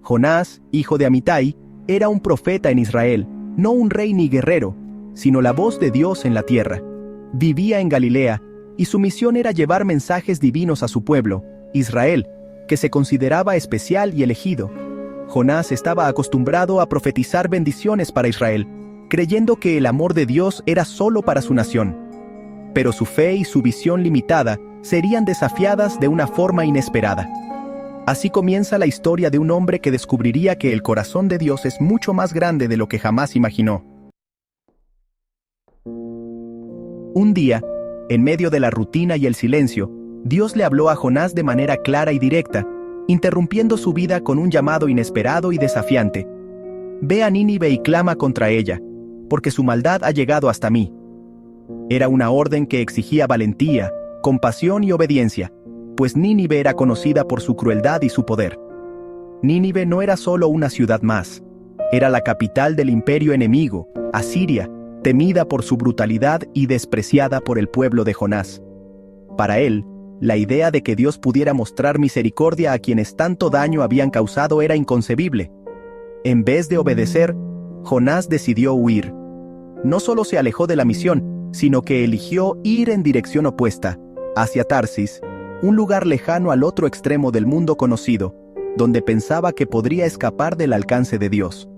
Jonás, hijo de Amitai, era un profeta en Israel, no un rey ni guerrero, sino la voz de Dios en la tierra. Vivía en Galilea, y su misión era llevar mensajes divinos a su pueblo, Israel, que se consideraba especial y elegido. Jonás estaba acostumbrado a profetizar bendiciones para Israel, creyendo que el amor de Dios era solo para su nación. Pero su fe y su visión limitada serían desafiadas de una forma inesperada. Así comienza la historia de un hombre que descubriría que el corazón de Dios es mucho más grande de lo que jamás imaginó. Un día, en medio de la rutina y el silencio, Dios le habló a Jonás de manera clara y directa, interrumpiendo su vida con un llamado inesperado y desafiante. Ve a Nínive y clama contra ella, porque su maldad ha llegado hasta mí. Era una orden que exigía valentía, compasión y obediencia, pues Nínive era conocida por su crueldad y su poder. Nínive no era solo una ciudad más, era la capital del imperio enemigo, Asiria, temida por su brutalidad y despreciada por el pueblo de Jonás. Para él, la idea de que Dios pudiera mostrar misericordia a quienes tanto daño habían causado era inconcebible. En vez de obedecer, Jonás decidió huir. No solo se alejó de la misión, sino que eligió ir en dirección opuesta, hacia Tarsis, un lugar lejano al otro extremo del mundo conocido, donde pensaba que podría escapar del alcance de Dios.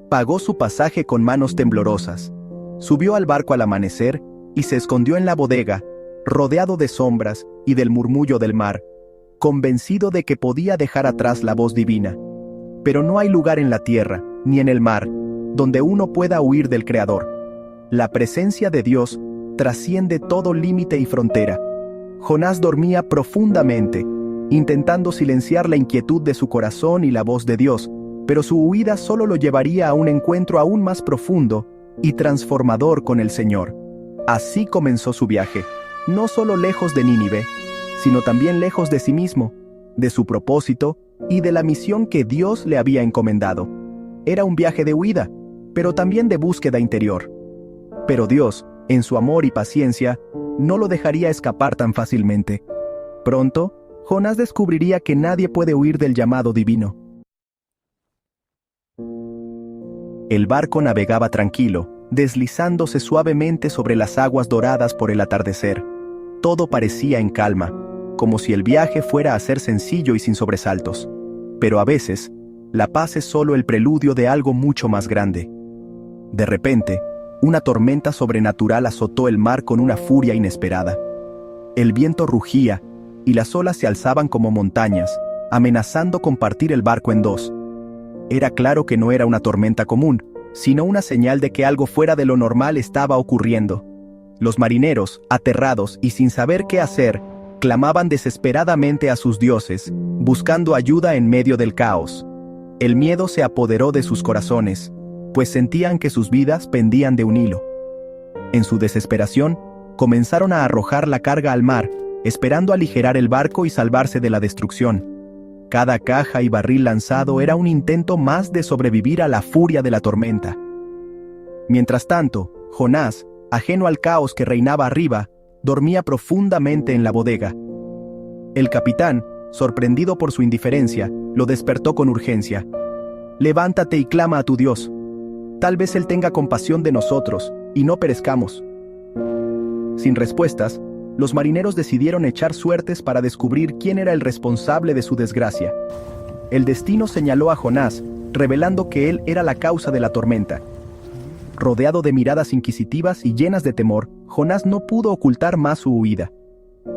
Pagó su pasaje con manos temblorosas, subió al barco al amanecer y se escondió en la bodega, rodeado de sombras y del murmullo del mar, convencido de que podía dejar atrás la voz divina. Pero no hay lugar en la tierra, ni en el mar, donde uno pueda huir del Creador. La presencia de Dios trasciende todo límite y frontera. Jonás dormía profundamente, intentando silenciar la inquietud de su corazón y la voz de Dios, pero su huida solo lo llevaría a un encuentro aún más profundo y transformador con el Señor. Así comenzó su viaje, no solo lejos de Nínive, sino también lejos de sí mismo, de su propósito y de la misión que Dios le había encomendado. Era un viaje de huida, pero también de búsqueda interior. Pero Dios, en su amor y paciencia, no lo dejaría escapar tan fácilmente. Pronto, Jonás descubriría que nadie puede huir del llamado divino. El barco navegaba tranquilo, deslizándose suavemente sobre las aguas doradas por el atardecer. Todo parecía en calma, como si el viaje fuera a ser sencillo y sin sobresaltos. Pero a veces, la paz es solo el preludio de algo mucho más grande. De repente, una tormenta sobrenatural azotó el mar con una furia inesperada. El viento rugía, y las olas se alzaban como montañas, amenazando con partir el barco en dos. Era claro que no era una tormenta común, sino una señal de que algo fuera de lo normal estaba ocurriendo. Los marineros, aterrados y sin saber qué hacer, clamaban desesperadamente a sus dioses, buscando ayuda en medio del caos. El miedo se apoderó de sus corazones, pues sentían que sus vidas pendían de un hilo. En su desesperación, comenzaron a arrojar la carga al mar, esperando aligerar el barco y salvarse de la destrucción. Cada caja y barril lanzado era un intento más de sobrevivir a la furia de la tormenta. Mientras tanto, Jonás, ajeno al caos que reinaba arriba, dormía profundamente en la bodega. El capitán, sorprendido por su indiferencia, lo despertó con urgencia. «Levántate y clama a tu Dios. Tal vez Él tenga compasión de nosotros, y no perezcamos». Sin respuestas, los marineros decidieron echar suertes para descubrir quién era el responsable de su desgracia. El destino señaló a Jonás, revelando que él era la causa de la tormenta. Rodeado de miradas inquisitivas y llenas de temor, Jonás no pudo ocultar más su huida.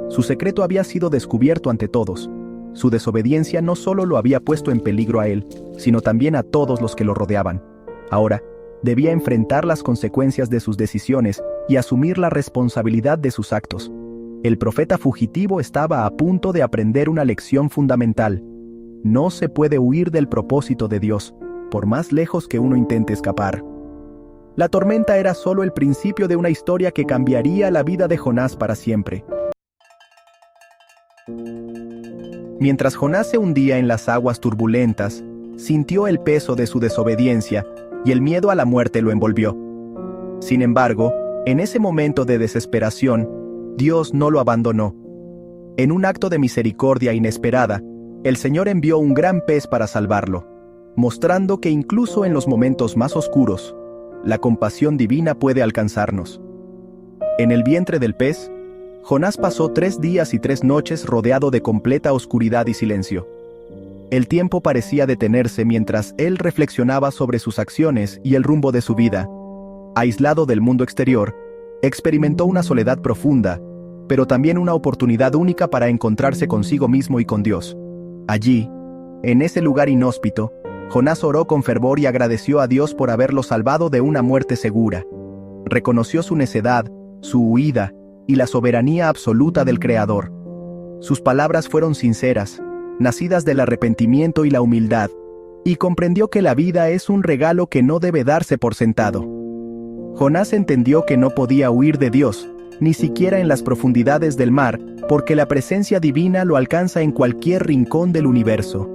Su secreto había sido descubierto ante todos. Su desobediencia no solo lo había puesto en peligro a él, sino también a todos los que lo rodeaban. Ahora, debía enfrentar las consecuencias de sus decisiones y asumir la responsabilidad de sus actos. El profeta fugitivo estaba a punto de aprender una lección fundamental. No se puede huir del propósito de Dios, por más lejos que uno intente escapar. La tormenta era solo el principio de una historia que cambiaría la vida de Jonás para siempre. Mientras Jonás se hundía en las aguas turbulentas, sintió el peso de su desobediencia y el miedo a la muerte lo envolvió. Sin embargo, en ese momento de desesperación, Dios no lo abandonó. En un acto de misericordia inesperada, el Señor envió un gran pez para salvarlo, mostrando que incluso en los momentos más oscuros, la compasión divina puede alcanzarnos. En el vientre del pez, Jonás pasó 3 días y 3 noches rodeado de completa oscuridad y silencio. El tiempo parecía detenerse mientras él reflexionaba sobre sus acciones y el rumbo de su vida. Aislado del mundo exterior, experimentó una soledad profunda, pero también una oportunidad única para encontrarse consigo mismo y con Dios. Allí, en ese lugar inhóspito, Jonás oró con fervor y agradeció a Dios por haberlo salvado de una muerte segura. Reconoció su necedad, su huida y la soberanía absoluta del Creador. Sus palabras fueron sinceras, nacidas del arrepentimiento y la humildad, y comprendió que la vida es un regalo que no debe darse por sentado. Jonás entendió que no podía huir de Dios, ni siquiera en las profundidades del mar, porque la presencia divina lo alcanza en cualquier rincón del universo.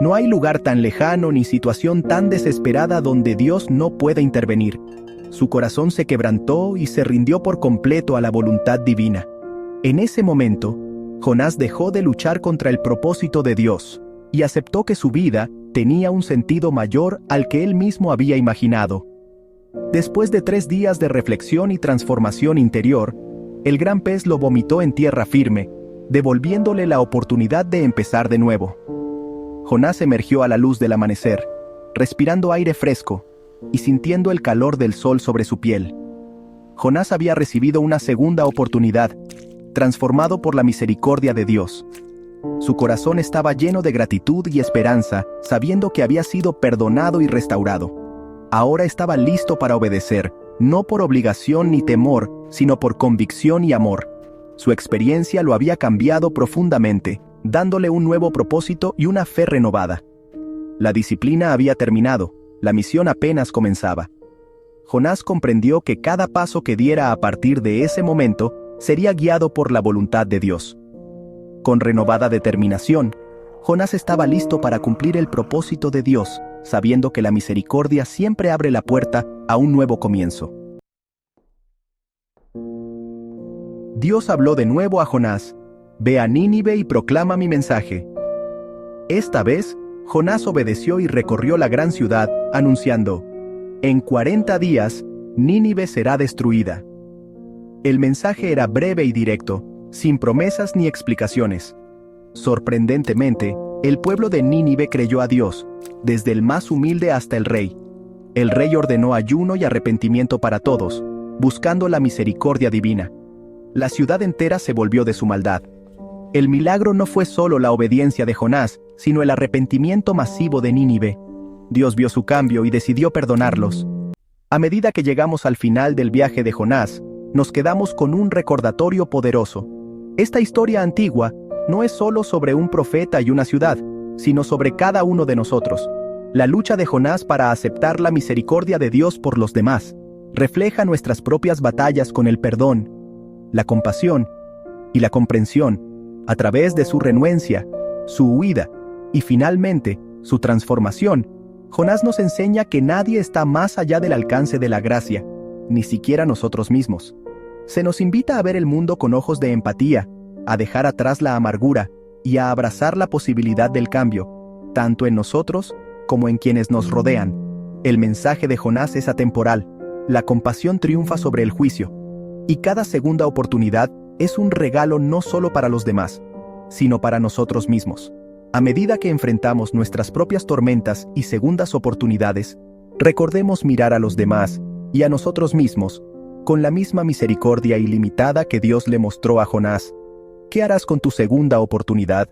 No hay lugar tan lejano ni situación tan desesperada donde Dios no pueda intervenir. Su corazón se quebrantó y se rindió por completo a la voluntad divina. En ese momento, Jonás dejó de luchar contra el propósito de Dios, y aceptó que su vida tenía un sentido mayor al que él mismo había imaginado. Después de 3 días de reflexión y transformación interior, el gran pez lo vomitó en tierra firme, devolviéndole la oportunidad de empezar de nuevo. Jonás emergió a la luz del amanecer, respirando aire fresco y sintiendo el calor del sol sobre su piel. Jonás había recibido una segunda oportunidad, transformado por la misericordia de Dios. Su corazón estaba lleno de gratitud y esperanza, sabiendo que había sido perdonado y restaurado. Ahora estaba listo para obedecer, no por obligación ni temor, sino por convicción y amor. Su experiencia lo había cambiado profundamente, dándole un nuevo propósito y una fe renovada. La disciplina había terminado, la misión apenas comenzaba. Jonás comprendió que cada paso que diera a partir de ese momento sería guiado por la voluntad de Dios. Con renovada determinación, Jonás estaba listo para cumplir el propósito de Dios, sabiendo que la misericordia siempre abre la puerta a un nuevo comienzo. Dios habló de nuevo a Jonás: «Ve a Nínive y proclama mi mensaje». Esta vez, Jonás obedeció y recorrió la gran ciudad, anunciando: «En 40 días, Nínive será destruida». El mensaje era breve y directo, sin promesas ni explicaciones. Sorprendentemente, el pueblo de Nínive creyó a Dios, desde el más humilde hasta el rey. El rey ordenó ayuno y arrepentimiento para todos, buscando la misericordia divina. La ciudad entera se volvió de su maldad. El milagro no fue solo la obediencia de Jonás, sino el arrepentimiento masivo de Nínive. Dios vio su cambio y decidió perdonarlos. A medida que llegamos al final del viaje de Jonás, nos quedamos con un recordatorio poderoso. Esta historia antigua no es solo sobre un profeta y una ciudad, sino sobre cada uno de nosotros. La lucha de Jonás para aceptar la misericordia de Dios por los demás refleja nuestras propias batallas con el perdón, la compasión y la comprensión, a través de su renuencia, su huida y finalmente su transformación. Jonás nos enseña que nadie está más allá del alcance de la gracia, ni siquiera nosotros mismos. Se nos invita a ver el mundo con ojos de empatía, a dejar atrás la amargura y a abrazar la posibilidad del cambio, tanto en nosotros como en quienes nos rodean. El mensaje de Jonás es atemporal. La compasión triunfa sobre el juicio, y cada segunda oportunidad es un regalo no solo para los demás, sino para nosotros mismos. A medida que enfrentamos nuestras propias tormentas y segundas oportunidades, recordemos mirar a los demás y a nosotros mismos con la misma misericordia ilimitada que Dios le mostró a Jonás. ¿Qué harás con tu segunda oportunidad?